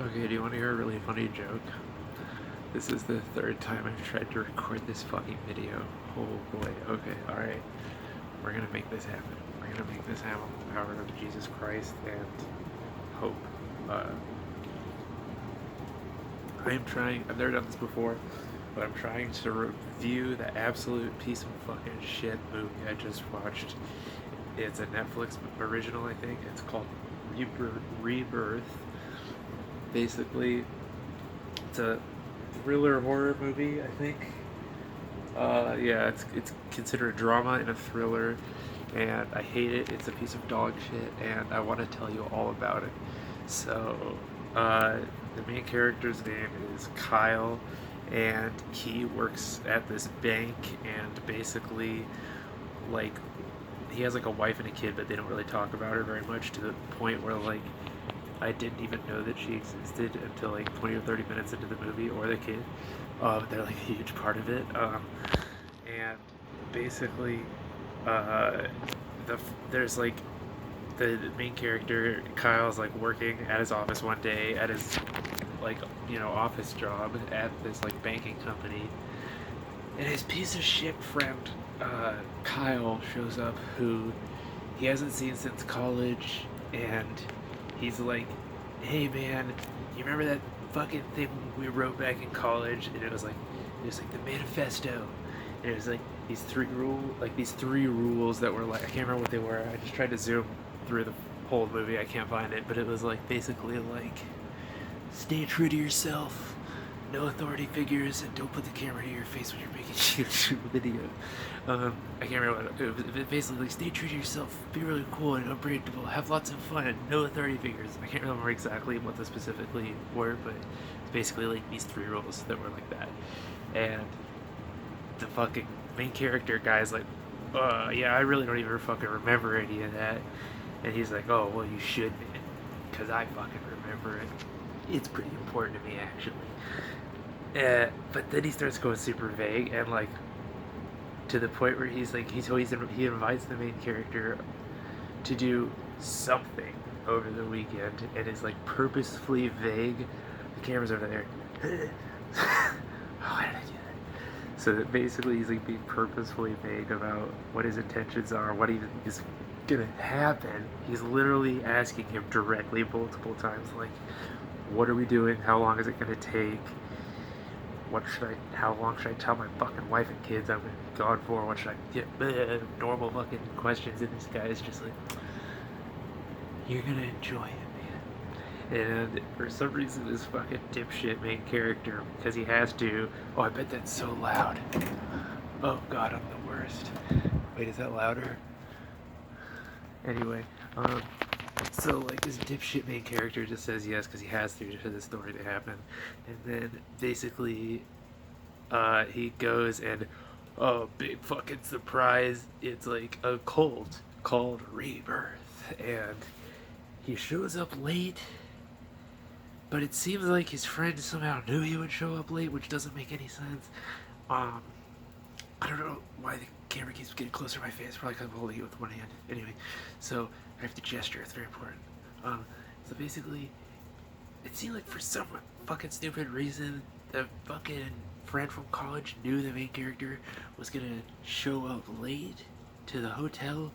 Okay, do you want to hear a really funny joke? This is the third time I've tried to record this fucking video. Oh boy, okay, alright. We're gonna make this happen. We're gonna make this happen with the power of Jesus Christ and hope. Uh, I am trying, I've never done this before, but I'm trying to review the absolute piece of fucking shit movie I just watched. It's a Netflix original, I think. It's called Rebirth. Basically, it's a thriller horror movie, I think. Yeah, it's considered a drama and a thriller, and I hate it. It's a piece of dog shit, and I want to tell you all about it. So, uh, the main character's name is Kyle, and he works at this bank, and basically, like, he has like a wife and a kid, but they don't really talk about her very much to the point where like I didn't even know that she existed until like 20 or 30 minutes into the movie, or the kid. They're like a huge part of it. And basically, uh, there's like the main character Kyle's like working at his office one day at his like office job at this like banking company, and his piece of shit friend Kyle shows up, who he hasn't seen since college, and he's like, "Hey man, you remember that fucking thing we wrote back in college?" And it was like the manifesto, and it was like these three rules that were like, I can't remember what they were. I just tried to zoom through the whole movie. I can't find it, but it was like basically like, stay true to yourself, no authority figures, and don't put the camera to your face when you're making YouTube video. I can't remember what it was. Basically, like, stay true to yourself, be really cool and unpredictable, have lots of fun, no authority figures. I can't remember exactly what they specifically were, but it's basically like these three rules that were like that. And the fucking main character guy's like, yeah, I really don't even fucking remember any of that. And he's like, oh, well, you should, man, because I fucking remember it. It's pretty important to me, actually. But then he starts going super vague, and like to the point where he's like he invites the main character to do something over the weekend, and is like purposefully vague. The camera's over there. Why did I do that? So that basically he's like being purposefully vague about what his intentions are, what even is gonna happen. He's literally asking him directly multiple times, like, what are we doing? How long is it gonna take? How long should I tell my fucking wife and kids I'm gonna be gone for? What should I get? Normal fucking questions, and this guy is just like, you're gonna enjoy it, man. And for some reason, this fucking dipshit main character, because he has to, oh, I bet that's so loud. Oh god, I'm the worst. Wait, is that louder? Anyway, so like this dipshit main character just says yes because he has to for the story to happen, and then basically, he goes and, oh, big fucking surprise! It's like a cult called Rebirth, and he shows up late. But it seems like his friend somehow knew he would show up late, which doesn't make any sense. Um, I don't know why the camera keeps getting closer to my face. Probably because I'm holding it with one hand. Anyway, so I have to gesture. It's very important. So basically, it seemed like for some fucking stupid reason, the fucking friend from college knew the main character was gonna show up late to the hotel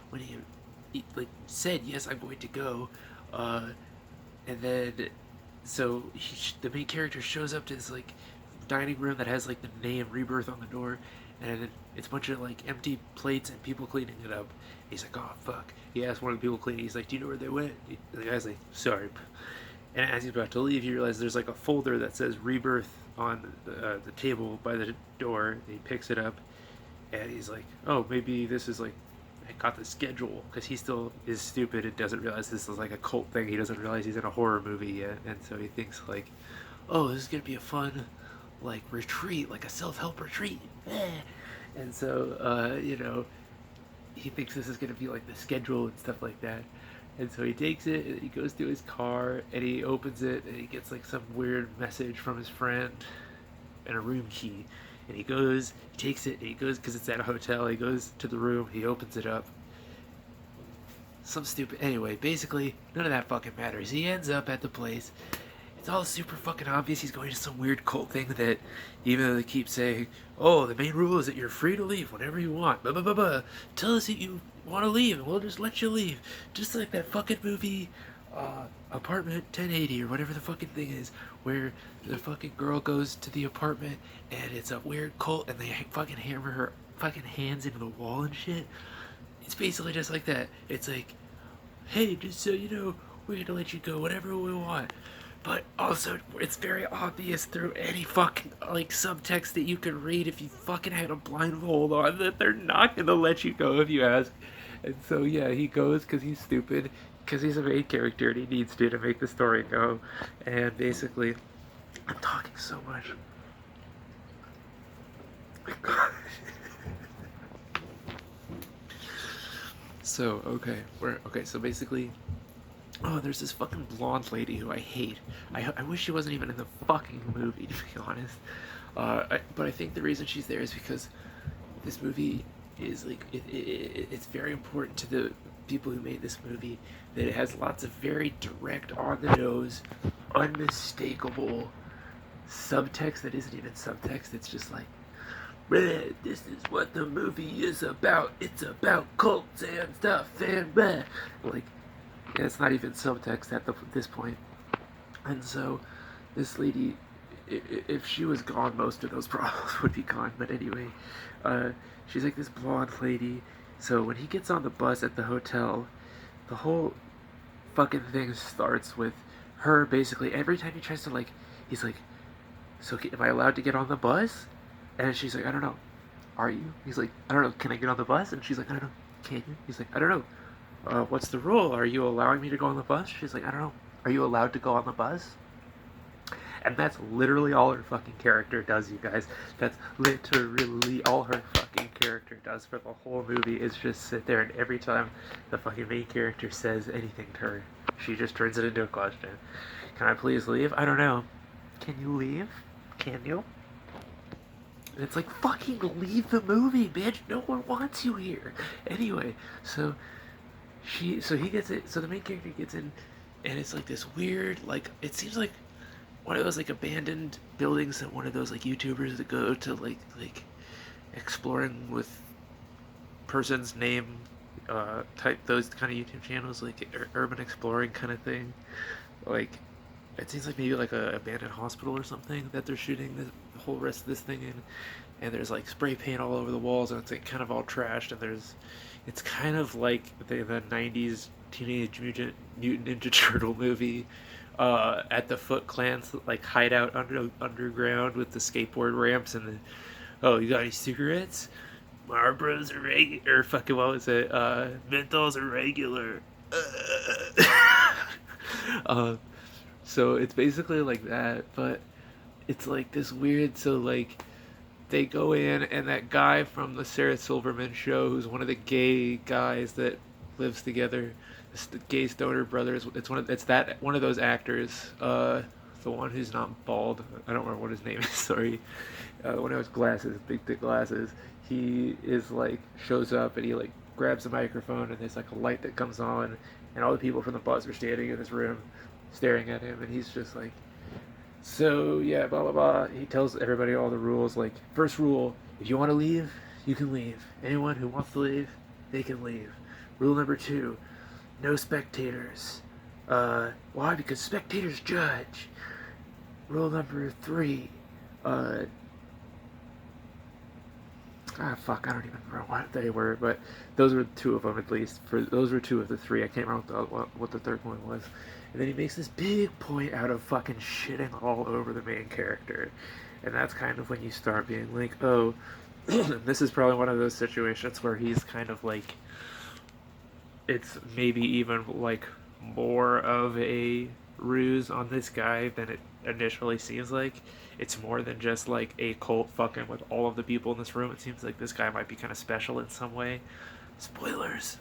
when he like said, "Yes, I'm going to go," and then the main character shows up to this like dining room that has like the name Rebirth on the door, and it's a bunch of like empty plates and people cleaning it up. He's like, oh fuck. He asks one of the people cleaning. He's like, do you know where they went? The guy's like, sorry. And as he's about to leave, he realizes there's like a folder that says Rebirth on the table by the door. And he picks it up, and he's like, oh, maybe this is like, I got the schedule, because he still is stupid and doesn't realize this is like a cult thing. He doesn't realize he's in a horror movie yet, and so he thinks like, oh, this is gonna be a fun like retreat, like a self-help retreat. And so he thinks this is gonna be like the schedule and stuff like that. And so he takes it and he goes to his car and he opens it and he gets like some weird message from his friend and a room key. And he takes it and he goes, because it's at a hotel, he goes to the room, he opens it up. Some stupid, anyway, basically, none of that fucking matters. He ends up at the place it's all super fucking obvious he's going to some weird cult thing that, even though they keep saying, oh, the main rule is that you're free to leave whenever you want, blah blah blah blah, tell us that you want to leave and we'll just let you leave, just like that fucking movie, apartment 1080 or whatever the fucking thing is, where the fucking girl goes to the apartment and it's a weird cult and they fucking hammer her fucking hands into the wall and shit. It's basically just like that. It's like, hey, just so you know, we're gonna let you go whatever we want. But also, it's very obvious through any fucking, like, subtext that you could read if you fucking had a blindfold on that they're not gonna let you go if you ask. And so, yeah, he goes because he's stupid, because he's a main character and he needs to make the story go. And basically, I'm talking so much. So, so basically, oh, there's this fucking blonde lady who I hate. I wish she wasn't even in the fucking movie, to be honest. But I think the reason she's there is because this movie is like, it's very important to the people who made this movie that it has lots of very direct, on the nose, unmistakable subtext that isn't even subtext. It's just like, this is what the movie is about. It's about cults and stuff and bleh. Like, yeah, it's not even subtext at this point. And so, this lady, if she was gone, most of those problems would be gone. But anyway, she's like this blonde lady. So when he gets on the bus at the hotel, the whole fucking thing starts with her basically, every time he tries to, like, he's like, so am I allowed to get on the bus? And she's like, I don't know. Are you? He's like, I don't know. Can I get on the bus? And she's like, I don't know. Can you? He's like, I don't know. What's the rule? Are you allowing me to go on the bus? She's like, I don't know. Are you allowed to go on the bus? And that's literally all her fucking character does, you guys. That's literally all her fucking character does for the whole movie, is just sit there, and every time the fucking main character says anything to her, she just turns it into a question. Can I please leave? I don't know. Can you leave? Can you? And it's like, fucking leave the movie, bitch. No one wants you here. Anyway, so he gets it. So the main character gets in, and it's like this weird, like, it seems like one of those, like, abandoned buildings that one of those, like, YouTubers that go to, like exploring with person's name, type, those kind of YouTube channels, like urban exploring kind of thing. Like, it seems like maybe like a abandoned hospital or something that they're shooting the whole rest of this thing in, and there's like spray paint all over the walls, and it's like kind of all trashed, and it's kind of like the 90s Teenage Mutant Ninja Turtle movie, at the Foot Clan's like hideout underground with the skateboard ramps and the, oh, you got any cigarettes? Marlboros are regular, or fucking, what was it? Menthols are regular. So it's basically like that, but it's like this weird, so like, they go in, and that guy from the Sarah Silverman show, who's one of the gay guys that lives together, it's the gay stoner brothers, it's one of those actors, the one who's not bald, I don't remember what his name is, sorry, the one who has glasses, big thick glasses, he is like, shows up, and he like grabs the microphone, and there's like a light that comes on, and all the people from the bus are standing in this room staring at him, and he's just like, so yeah, blah blah blah. He tells everybody all the rules, like, first rule, if you want to leave, you can leave. Anyone who wants to leave, they can leave. Rule number 2, no spectators. Why? Because spectators judge. Rule number 3, fuck, I don't even remember what they were, but those were 2 of them at least. Those were 2 of the 3. I can't remember what the third one was. And then he makes this big point out of fucking shitting all over the main character. And that's kind of when you start being like, oh, this is probably one of those situations where he's kind of like, it's maybe even like more of a ruse on this guy than it initially seems like. It's more than just like a cult fucking with all of the people in this room. It seems like this guy might be kind of special in some way. Spoilers.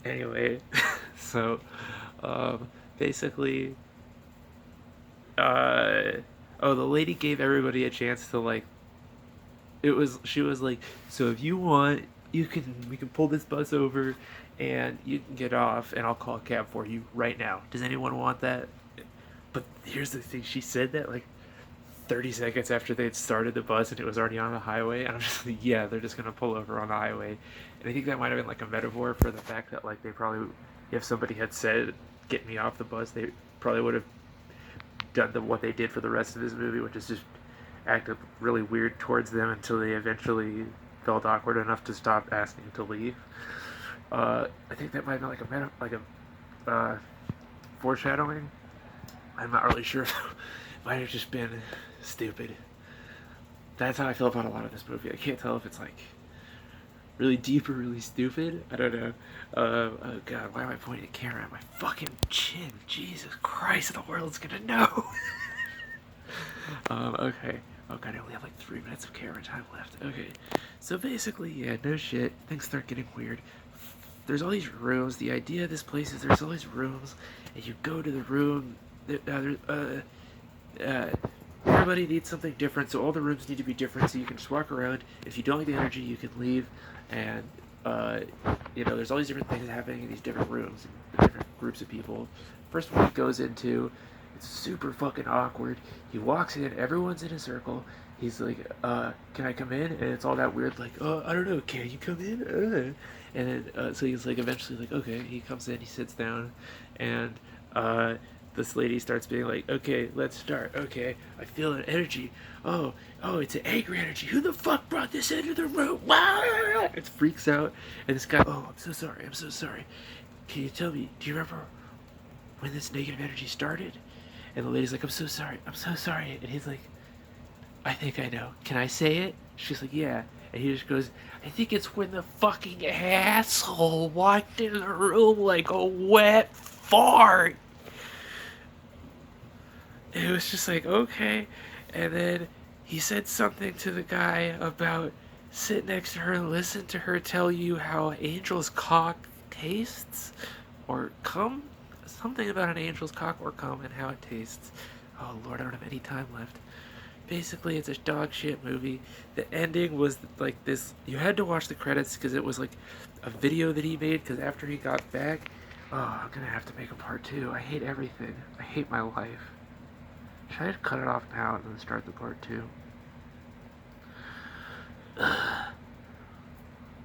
Anyway, so basically, the lady gave everybody a chance to, like, she was like, so if you want, we can pull this bus over and you can get off and I'll call a cab for you right now. Does anyone want that? But here's the thing: she said that like 30 seconds after they'd started the bus and it was already on the highway. And I'm just like, yeah, they're just gonna pull over on the highway. And I think that might have been like a metaphor for the fact that like they probably, if somebody had said, "Get me off the bus," they probably would have done what they did for the rest of this movie, which is just acted really weird towards them until they eventually felt awkward enough to stop asking to leave. I think that might have been like foreshadowing. I'm not really sure. It might have just been stupid. That's how I feel about a lot of this movie. I can't tell if it's like really deep or really stupid. I don't know. Oh god, why am I pointing the camera at my fucking chin? Jesus Christ, the world's gonna know. Okay. Oh god, I only have like 3 minutes of camera time left. Okay. So basically, yeah, no shit. Things start getting weird. There's all these rooms. The idea of this place is there's all these rooms, and you go to the room. Uh, Everybody needs something different, so all the rooms need to be different. So you can just walk around. If you don't like the energy, you can leave, and uh, there's all these different things happening in these different rooms, and different groups of people. First one he goes into, it's super fucking awkward. He walks in, everyone's in a circle. He's like, "Can I come in?" And it's all that weird, like, I don't know, can you come in?" And then so he's like, eventually, like, okay, he comes in, he sits down, and this lady starts being like, "Okay, let's start. Okay, I feel an energy. Oh, it's an angry energy. Who the fuck brought this into the room?" It freaks out, and this guy, "Oh, I'm so sorry. I'm so sorry. Can you tell me? Do you remember when this negative energy started?" And the lady's like, "I'm so sorry. I'm so sorry." And he's like, "I think I know. Can I say it?" She's like, "Yeah." And he just goes, "I think it's when the fucking asshole walked in the room like a wet fart." It was just like, okay. And then he said something to the guy about sit next to her and listen to her tell you how angel's cock tastes or cum. Something about an angel's cock or cum and how it tastes. Oh lord, I don't have any time left. Basically, it's a dog shit movie. The ending was like this. You had to watch the credits because it was like a video that he made. Because after he got back, oh, I'm gonna have to make a part 2. I hate everything. I hate my life. Should I just cut it off now and then start the part 2?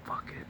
Fuck it.